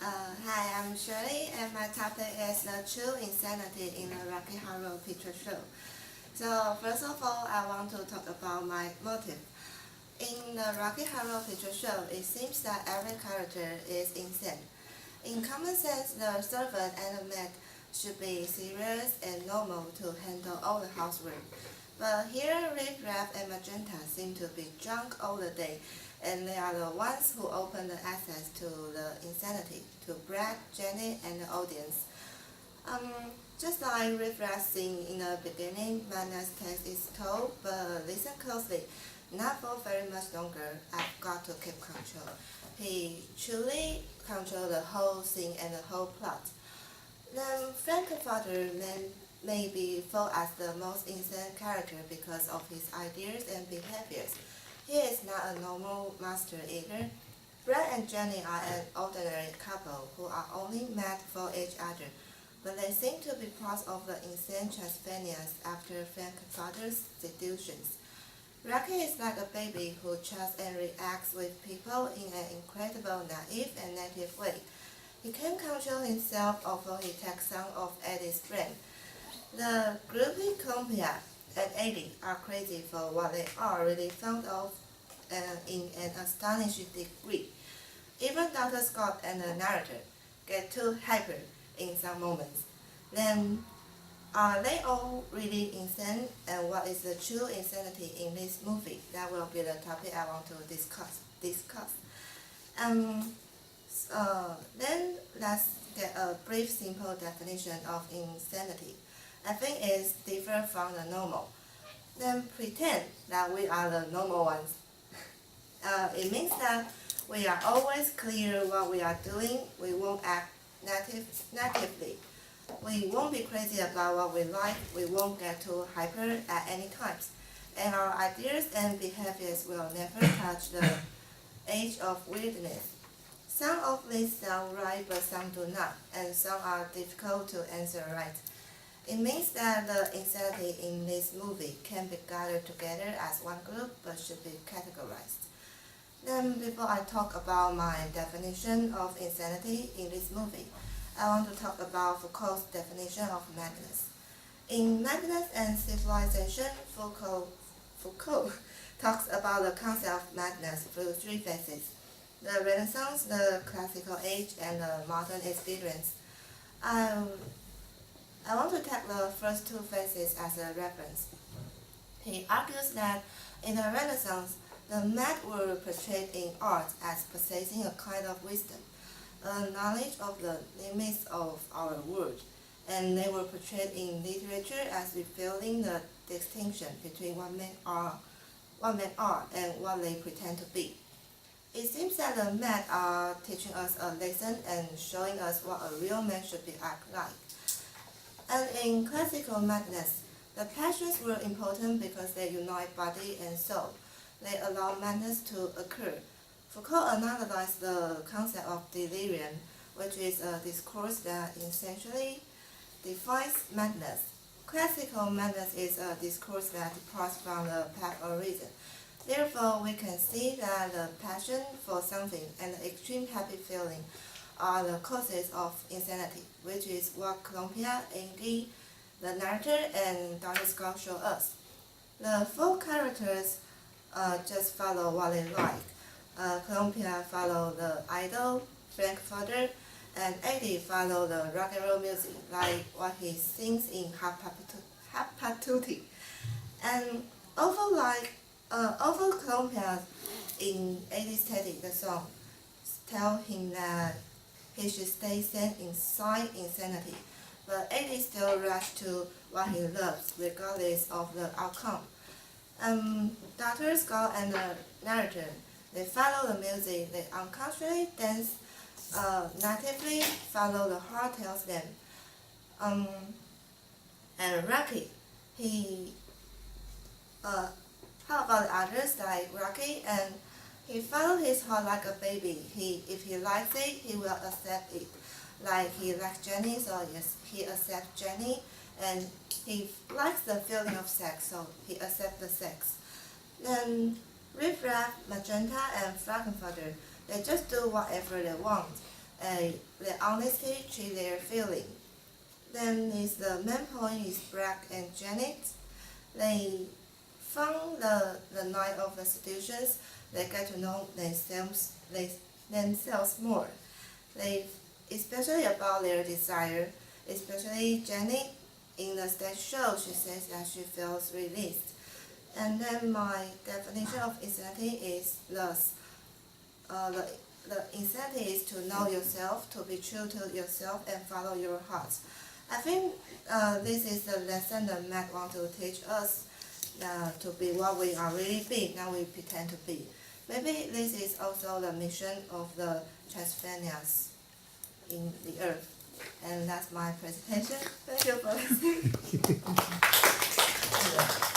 Hi, I'm Shirley, and my topic is the true insanity in the Rocky Horror Picture Show. So, first of all, I want to talk about my motive. In the Rocky Horror Picture Show, it seems that every character is insane. In common sense, the servant and the maid should be serious and normal to handle all the housework. But here, Riff Raff and Magenta seem to be drunk all the day, and they are the ones who open the access to the insanity to Brad, Jenny, and the audience. Just like Riff Raff sing in the beginning, madness takes its toll, but listen closely. Not for very much longer, I've got to keep control. He truly controls the whole scene and the whole plot. Then Frankenfather may be thought as the most insane character because of his ideas and behaviors. He is not a normal master either. Brad and Jenny are an ordinary couple who are only mad for each other, but they seem to be part of the insane Transylvanians after Frankenfather's seductions. Rocky is like a baby who trusts and reacts with people in an incredible, naive and native way. He can control himself although he takes some of Eddie's brain. The groupie Columbia and Eddie are crazy for what they are really fond of in an astonishing degree. Even Dr. Scott and the narrator get too hyper in some moments. Then, are they all really insane, and what is the true insanity in this movie? That will be the topic I want to discuss. Then let's get a brief, simple definition of insanity. I think it's different from the normal. Then pretend that we are the normal ones. It means that we are always clear what we are doing. We won't act negatively. We won't be crazy about what we like. We won't get too hyper at any times. And our ideas and behaviors will never touch the edge of weirdness. Some of these sound right, but some do not, and some are difficult to answer right. It means that the insanity in this movie can be gathered together as one group, but should be categorized. Then, before I talk about my definition of insanity in this movie, I want to talk about Foucault's definition of madness. In Madness and Civilization, Foucault talks about the concept of madness through three phases: the Renaissance, the Classical Age, and the modern experience. I want to take the first two phases as a reference. He argues that in the Renaissance, the mad were portrayed in art as possessing a kind of wisdom, a knowledge of the limits of our world, and they were portrayed in literature as revealing the distinction between what men are and what they pretend to be. It seems that the mad are teaching us a lesson and showing us what a real man should be act like. And in classical madness, the passions were important because they unite body and soul. They allow madness to occur. Foucault analyzed the concept of delirium, which is a discourse that essentially defines madness. Classical madness is a discourse that departs from the path of reason. Therefore, we can see that the passion for something and the extreme happy feeling are the causes of insanity, which is what Columbia, Eddie, the narrator, and Dr. Scott show us. The four characters just follow what they like. Columbia follow the idol, Frankfurter, and Eddie follow the rock and roll music, like what he sings in Hapatuti. And although Columbia in Eddie's Teddy, the song, tell him that he should stay sane inside insanity, but Eddie still rushes to what he loves, regardless of the outcome. Dr. Scott and the narrator, they follow the music, they unconsciously dance, natively follow the heart tells them. And Rocky, how about the others like Rocky? And he follows his heart like a baby. If he likes it, he will accept it. Like he likes Jenny, so yes, he accepts Jenny. And he likes the feeling of sex, so he accepts the sex. Then Riff Raff, Magenta, and Frankenfather, they just do whatever they want. their honesty to their feeling. Then is the main point is Bragg and Janet. They from the night of the situations, they get to know themselves more. They, especially about their desire, especially Janet in the stage show, she says that she feels released. And then my definition of insanity is thus, the insanity is to know yourself, to be true to yourself and follow your heart. I think this is the lesson that Matt wants to teach us, to be what we are really be, not we pretend to be. Maybe this is also the mission of the Transphenias in the earth. And that's my presentation. Thank you for listening.